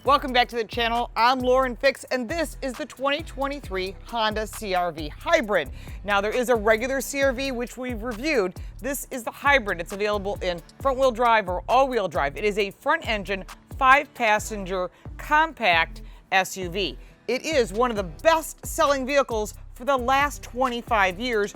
Welcome back to the channel. I'm Lauren Fix, and this is the 2023 Honda CR-V Hybrid. Now, there is a regular CR-V, which we've reviewed. This is the hybrid. It's available in front-wheel drive or all-wheel drive. It is a front-engine, 5-passenger, compact SUV. It is one of the best-selling vehicles for the last 25 years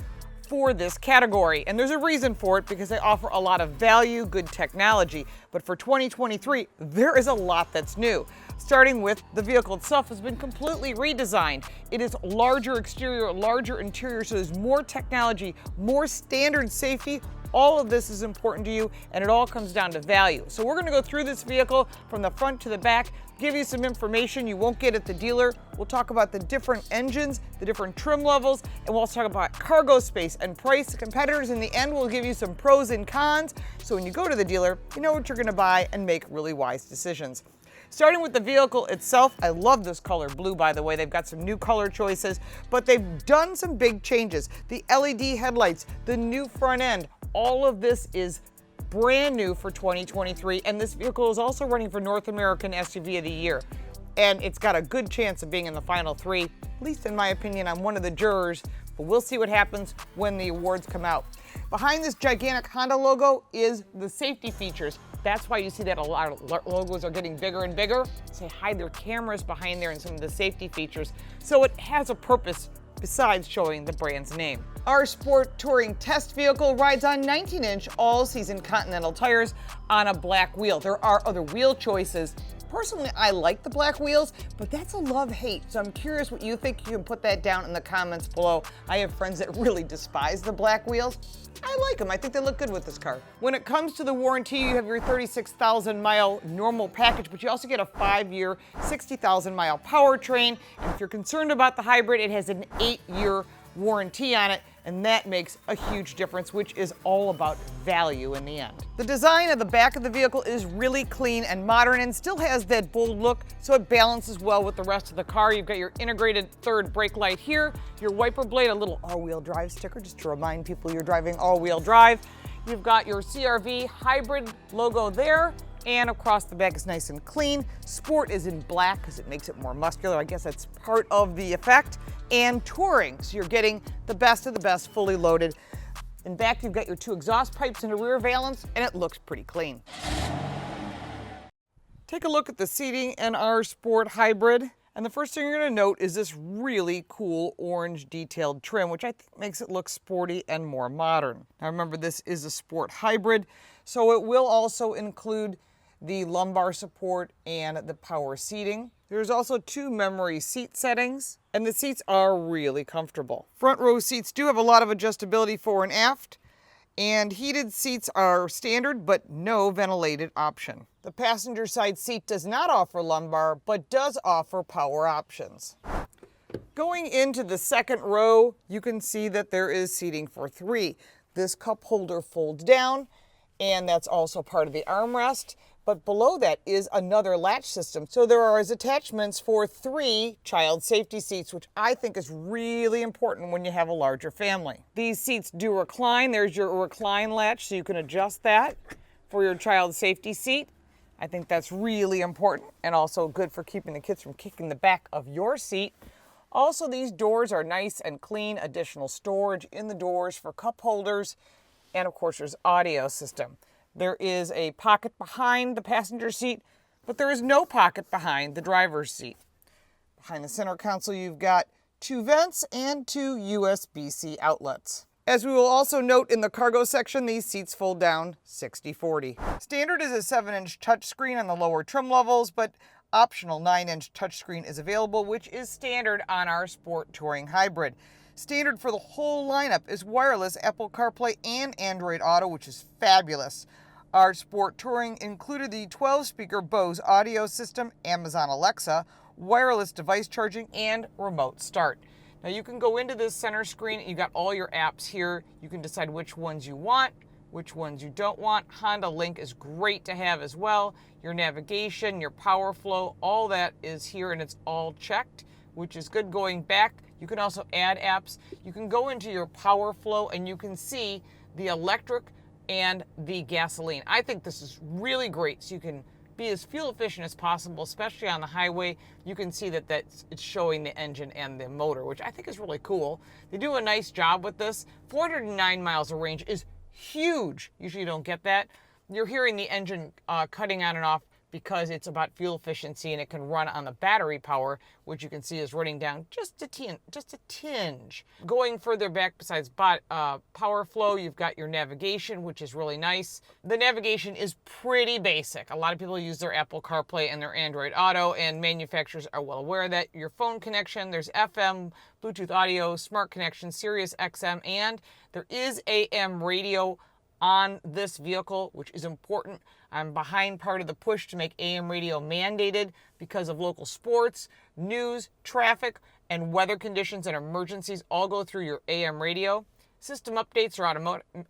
for this category. And there's a reason for it, because they offer a lot of value, good technology. But for 2023, there is a lot that's new. Starting with the vehicle itself has been completely redesigned. It is larger exterior, larger interior, so there's more technology, more standard safety. All of this is important to you, and it all comes down to value. So we're going to go through this vehicle from the front to the back, give you some information you won't get at the dealer. We'll talk about the different engines, the different trim levels, and we'll also talk about cargo space and price. Competitors in the end will give you some pros and cons, so when you go to the dealer, you know what you're going to buy and make really wise decisions. Starting with the vehicle itself, I love this color blue, by the way. They've got some new color choices, but they've done some big changes. The LED headlights, the new front end, all of this is brand new for 2023, and this vehicle is also running for North American SUV of the Year. And it's got a good chance of being in the final three, at least in my opinion. I'm one of the jurors, but we'll see what happens when the awards come out. Behind this gigantic Honda logo is the safety features. That's why you see that a lot of logos are getting bigger and bigger. So they hide their cameras behind there and some of the safety features. So it has a purpose besides showing the brand's name. Our sport touring test vehicle rides on 19-inch all-season Continental tires on a black wheel. There are other wheel choices. Personally, I like the black wheels, but that's a love-hate. So I'm curious what you think. You can put that down in the comments below. I have friends that really despise the black wheels. I like them. I think they look good with this car. When it comes to the warranty, you have your 36,000-mile normal package, but you also get a 5-year, 60,000-mile powertrain. And if you're concerned about the hybrid, it has an 8-year warranty on it, and that makes a huge difference, which is all about value in the end. The design of the back of the vehicle is really clean and modern and still has that bold look, so it balances well with the rest of the car. You've got your integrated third brake light here, your wiper blade, a little all-wheel drive sticker just to remind people you're driving all-wheel drive. You've got your CR-V Hybrid logo there, and across the back is nice and clean. Sport is in black because it makes it more muscular. I guess that's part of the effect. And touring, so you're getting the best of the best, fully loaded. In back, you've got your 2 exhaust pipes and a rear valance, and it looks pretty clean. Take a look at the seating in our Sport Hybrid. And the first thing you're going to note is this really cool orange detailed trim, which I think makes it look sporty and more modern. Now remember, this is a Sport Hybrid, so it will also include the lumbar support and the power seating. There's also 2 memory seat settings, and the seats are really comfortable. Front row seats do have a lot of adjustability fore and aft, and heated seats are standard, but no ventilated option. The passenger side seat does not offer lumbar, but does offer power options. Going into the second row, you can see that there is seating for 3. This cup holder folds down, and that's also part of the armrest. But below that is another latch system. So there are attachments for 3 child safety seats, which I think is really important when you have a larger family. These seats do recline. There's your recline latch, so you can adjust that for your child safety seat. I think that's really important and also good for keeping the kids from kicking the back of your seat. Also, these doors are nice and clean, additional storage in the doors for cup holders, and of course there's audio system. There is a pocket behind the passenger seat, but there is no pocket behind the driver's seat. Behind the center console, you've got 2 vents and 2 USB-C outlets. As we will also note in the cargo section, these seats fold down 60/40. Standard is a 7-inch touchscreen on the lower trim levels, but optional 9-inch touchscreen is available, which is standard on our Sport Touring Hybrid. Standard for the whole lineup is wireless Apple CarPlay and Android Auto, which is fabulous. Our Sport Touring included the 12-speaker Bose audio system, Amazon Alexa, wireless device charging, and remote start. Now you can go into this center screen, you've got all your apps here. You can decide which ones you want, which ones you don't want. Honda Link is great to have as well. Your navigation, your power flow, all that is here and it's all checked, which is good. Going back, you can also add apps. You can go into your power flow and you can see the electric and the gasoline. I think this is really great, so you can be as fuel efficient as possible, especially on the highway. You can see that it's showing the engine and the motor, which I think is really cool. They do a nice job with this. 409 miles of range is huge. Usually you don't get that. You're hearing the engine cutting on and off because it's about fuel efficiency, and it can run on the battery power, which you can see is running down just a tinge. Going further back, besides power flow, you've got your navigation, which is really nice. The navigation is pretty basic. A lot of people use their Apple CarPlay and their Android Auto, and manufacturers are well aware of that. Your phone connection, there's FM, Bluetooth audio, smart connection, Sirius XM, and there is AM radio on this vehicle, which is important. I'm behind part of the push to make AM radio mandated because of local sports, news, traffic, and weather conditions and emergencies all go through your AM radio. System updates are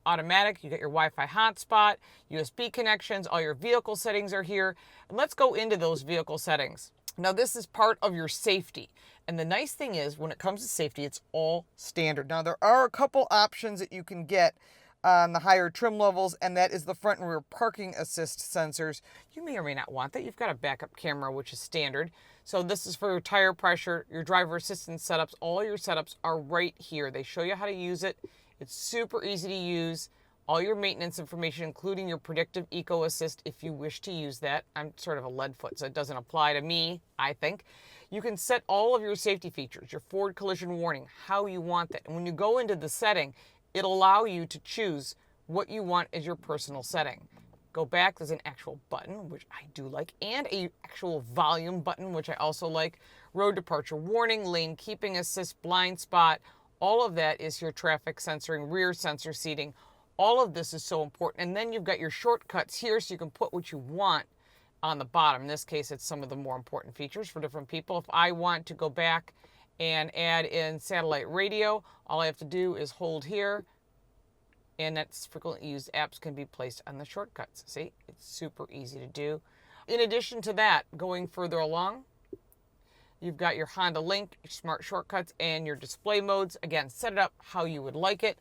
automatic. You get your Wi-Fi hotspot, USB connections, all your vehicle settings are here. And let's go into those vehicle settings. Now, this is part of your safety. And the nice thing is, when it comes to safety, it's all standard. Now, there are a couple options that you can get on the higher trim levels, and that is the front and rear parking assist sensors. You may or may not want that. You've got a backup camera, which is standard. So this is for your tire pressure, your driver assistance setups. All your setups are right here. They show you how to use it. It's super easy to use. All your maintenance information, including your predictive eco assist, if you wish to use that. I'm sort of a lead foot, so it doesn't apply to me, I think. You can set all of your safety features, your forward collision warning, how you want that. And when you go into the setting, it'll allow you to choose what you want as your personal setting. Go back, there's an actual button, which I do like, and an actual volume button, which I also like. Road departure warning, lane keeping assist, blind spot. All of that is your traffic sensoring, rear sensor seating. All of this is so important. And then you've got your shortcuts here, so you can put what you want on the bottom. In this case, it's some of the more important features for different people. If I want to go back and add in satellite radio, all I have to do is hold here, and that's frequently used apps can be placed on the shortcuts. See, it's super easy to do. In addition to that, going further along, you've got your Honda Link, your smart shortcuts, and your display modes. Again, set it up how you would like it.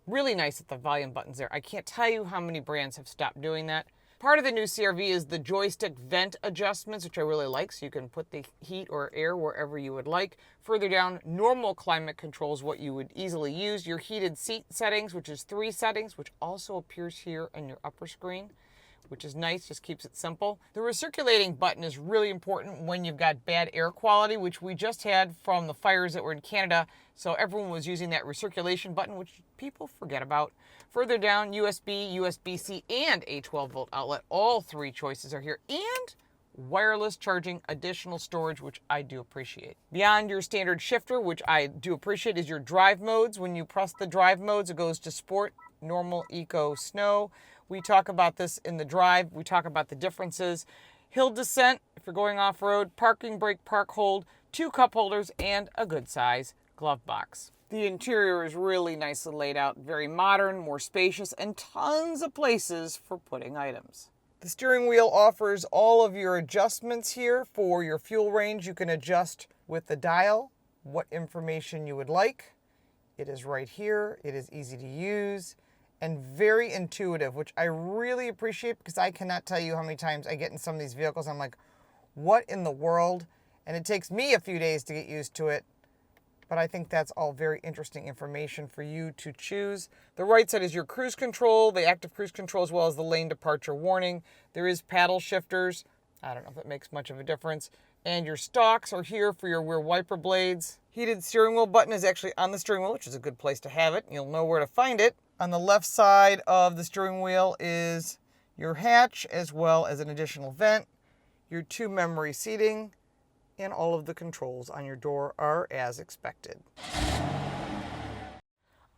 Really nice at the volume buttons there. I can't tell you how many brands have stopped doing that. Part of the new CR-V is the joystick vent adjustments, which I really like, so you can put the heat or air wherever you would like. Further down, normal climate control is what you would easily use. Your heated seat settings, which is 3 settings, which also appears here on your upper screen, which is nice, just keeps it simple. The recirculating button is really important when you've got bad air quality, which we just had from the fires that were in Canada. So everyone was using that recirculation button, which people forget about. Further down, USB, USB-C, and a 12-volt outlet. All 3 choices are here. And wireless charging, additional storage, which I do appreciate. Beyond your standard shifter, which I do appreciate, is your drive modes. When you press the drive modes, it goes to Sport, Normal, Eco, Snow. We talk about this in the drive. We talk about the differences. Hill descent, if you're going off-road, parking brake, park hold, 2 cup holders, and a good size glove box. The interior is really nicely laid out, very modern, more spacious, and tons of places for putting items. The steering wheel offers all of your adjustments here for your fuel range. You can adjust with the dial what information you would like. It is right here. It is easy to use and very intuitive, which I really appreciate because I cannot tell you how many times I get in some of these vehicles. I'm like, what in the world? And it takes me a few days to get used to it. But I think that's all very interesting information for you to choose. The right side is your cruise control, the active cruise control, as well as the lane departure warning. There is paddle shifters. I don't know if that makes much of a difference. And your stalks are here for your rear wiper blades. Heated steering wheel button is actually on the steering wheel, which is a good place to have it. You'll know where to find it. On the left side of the steering wheel is your hatch, as well as an additional vent, your 2 memory seating, and all of the controls on your door are as expected.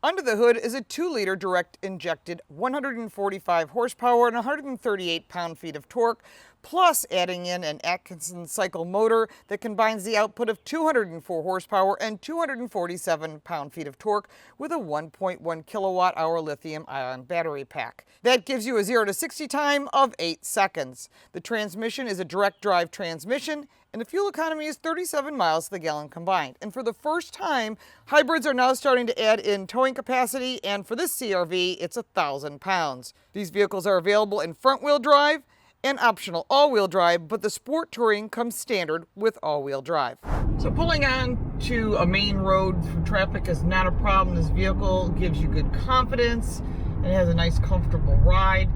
Under the hood is a 2-liter direct injected 145 horsepower and 138 pound-feet of torque, plus adding in an Atkinson cycle motor that combines the output of 204 horsepower and 247 pound-feet of torque with a 1.1 kilowatt-hour lithium-ion battery pack. That gives you a 0 to 60 time of 8 seconds. The transmission is a direct drive transmission, and the fuel economy is 37 miles to the gallon combined. And for the first time, hybrids are now starting to add in towing capacity, and for this CR-V, it's 1,000 pounds. These vehicles are available in front-wheel drive and optional all-wheel drive, but the Sport Touring comes standard with all-wheel drive. So pulling on to a main road for traffic is not a problem. This vehicle gives you good confidence. It has a nice, comfortable ride.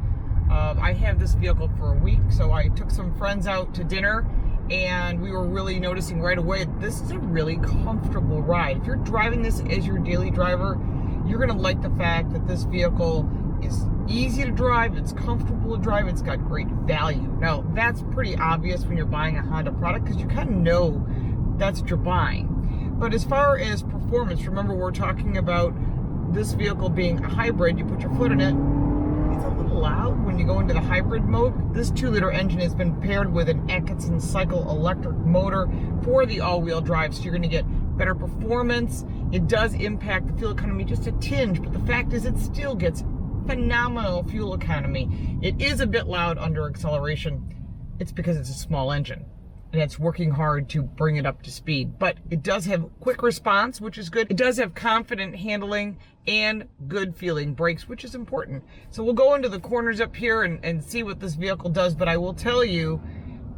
I have this vehicle for a week, so I took some friends out to dinner, and we were really noticing right away, this is a really comfortable ride. If you're driving this as your daily driver, you're gonna like the fact that this vehicle is easy to drive, it's comfortable to drive, it's got great value. Now, that's pretty obvious when you're buying a Honda product because you kind of know that's what you're buying. But as far as performance, remember we're talking about this vehicle being a hybrid. You put your foot in it, it's a little loud when you go into the hybrid mode. This 2-liter engine has been paired with an Atkinson cycle electric motor for the all-wheel drive, so you're going to get better performance. It does impact the fuel economy just a tinge, but the fact is it still gets phenomenal fuel economy. It is a bit loud under acceleration. It's because it's a small engine and it's working hard to bring it up to speed, but it does have quick response, which is good. It does have confident handling and good feeling brakes, which is important. So we'll go into the corners up here and see what this vehicle does, but I will tell you,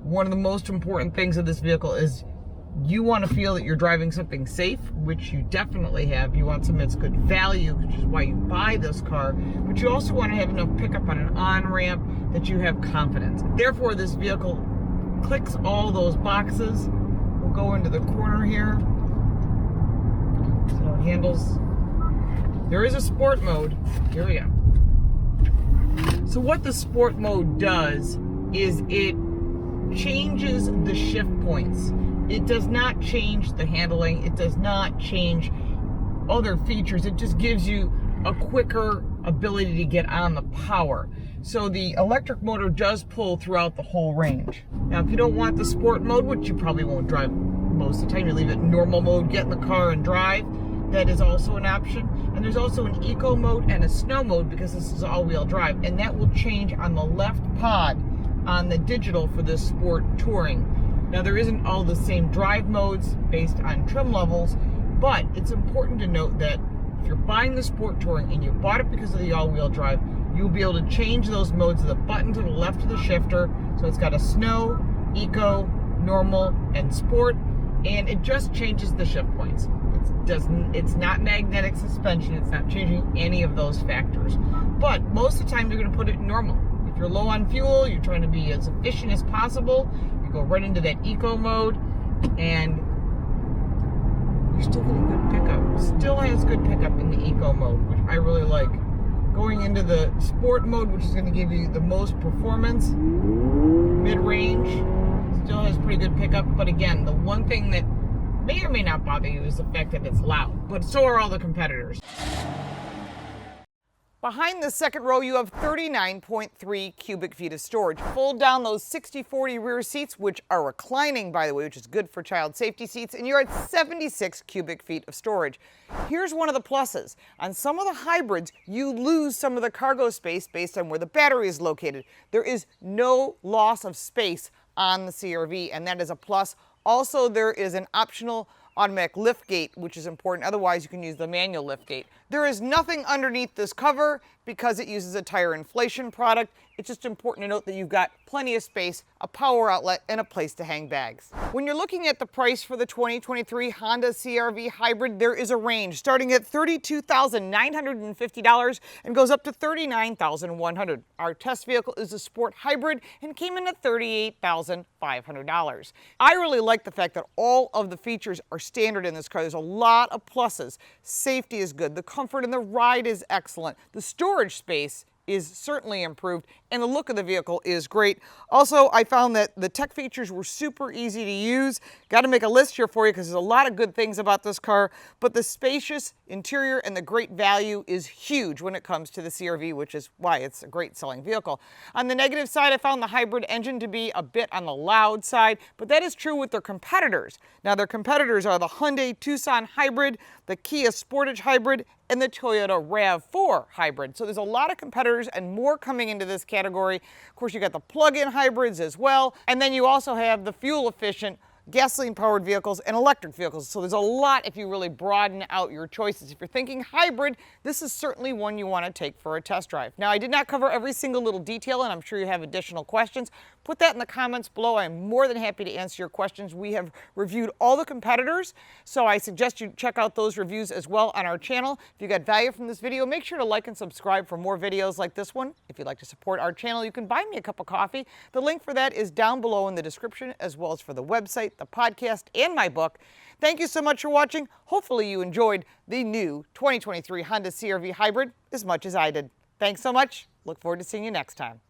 one of the most important things of this vehicle is you want to feel that you're driving something safe, which you definitely have. You want something that's good value, which is why you buy this car, but you also want to have enough pickup on an on-ramp that you have confidence. Therefore, this vehicle clicks all those boxes. We'll go into the corner here. So it handles. There is a sport mode. Here we go. So what the sport mode does is it changes the shift points. It does not change the handling. It does not change other features. It just gives you a quicker ability to get on the power. So the electric motor does pull throughout the whole range. Now, if you don't want the sport mode, which you probably won't drive most of the time, you leave it in normal mode, get in the car and drive, that is also an option. And there's also an eco mode and a snow mode because this is all-wheel drive, and that will change on the left pod on the digital for this Sport Touring. Now, there isn't all the same drive modes based on trim levels, but it's important to note that if you're buying the Sport Touring and you bought it because of the all-wheel drive, you'll be able to change those modes with a button to the left of the shifter. So it's got a snow, eco, normal, and sport, and it just changes the shift points. It's not magnetic suspension. It's not changing any of those factors. But most of the time, you're going to put it in normal. If you're low on fuel, you're trying to be as efficient as possible, you go right into that eco mode, and you're still getting good pickup. Still has good pickup in the eco mode, which I really like. Going into the sport mode, which is going to give you the most performance, mid-range, still has pretty good pickup. But again, the one thing that may or may not bother you is the fact that it's loud, but so are all the competitors. Behind the second row, you have 39.3 cubic feet of storage. Fold down those 60/40 rear seats, which are reclining, by the way, which is good for child safety seats, and you're at 76 cubic feet of storage. Here's one of the pluses. On some of the hybrids, you lose some of the cargo space based on where the battery is located. There is no loss of space on the CR-V, and that is a plus. Also, there is an optional automatic lift gate, which is important. Otherwise, you can use the manual lift gate. There is nothing underneath this cover because it uses a tire inflation product. It's just important to note that you've got plenty of space, a power outlet, and a place to hang bags. When you're looking at the price for the 2023 Honda CR-V Hybrid, there is a range starting at $32,950 and goes up to $39,100. Our test vehicle is a Sport Hybrid and came in at $38,500. I really like the fact that all of the features are standard in this car. There's a lot of pluses. Safety is good. The comfort and the ride is excellent. The storage space is certainly improved, and the look of the vehicle is great. Also, I found that the tech features were super easy to use. Got to make a list here for you because there's a lot of good things about this car, but the spacious interior and the great value is huge when it comes to the CR-V, which is why it's a great selling vehicle. On the negative side, I found the hybrid engine to be a bit on the loud side, but that is true with their competitors. Now, their competitors are the Hyundai Tucson Hybrid, the Kia Sportage Hybrid, and the Toyota RAV4 Hybrid. So there's a lot of competitors and more coming into this category. Of course, you got the plug-in hybrids as well, and then you also have the fuel-efficient gasoline-powered vehicles and electric vehicles. So there's a lot if you really broaden out your choices. If you're thinking hybrid, this is certainly one you want to take for a test drive. Now, I did not cover every single little detail, and I'm sure you have additional questions. Put that in the comments below. I'm more than happy to answer your questions. We have reviewed all the competitors, so I suggest you check out those reviews as well on our channel. If you got value from this video, make sure to like and subscribe for more videos like this one. If you'd like to support our channel, you can buy me a cup of coffee. The link for that is down below in the description, as well as for the website, the podcast, and my book. Thank you so much for watching. Hopefully you enjoyed the new 2023 Honda CR-V Hybrid as much as I did. Thanks so much. Look forward to seeing you next time.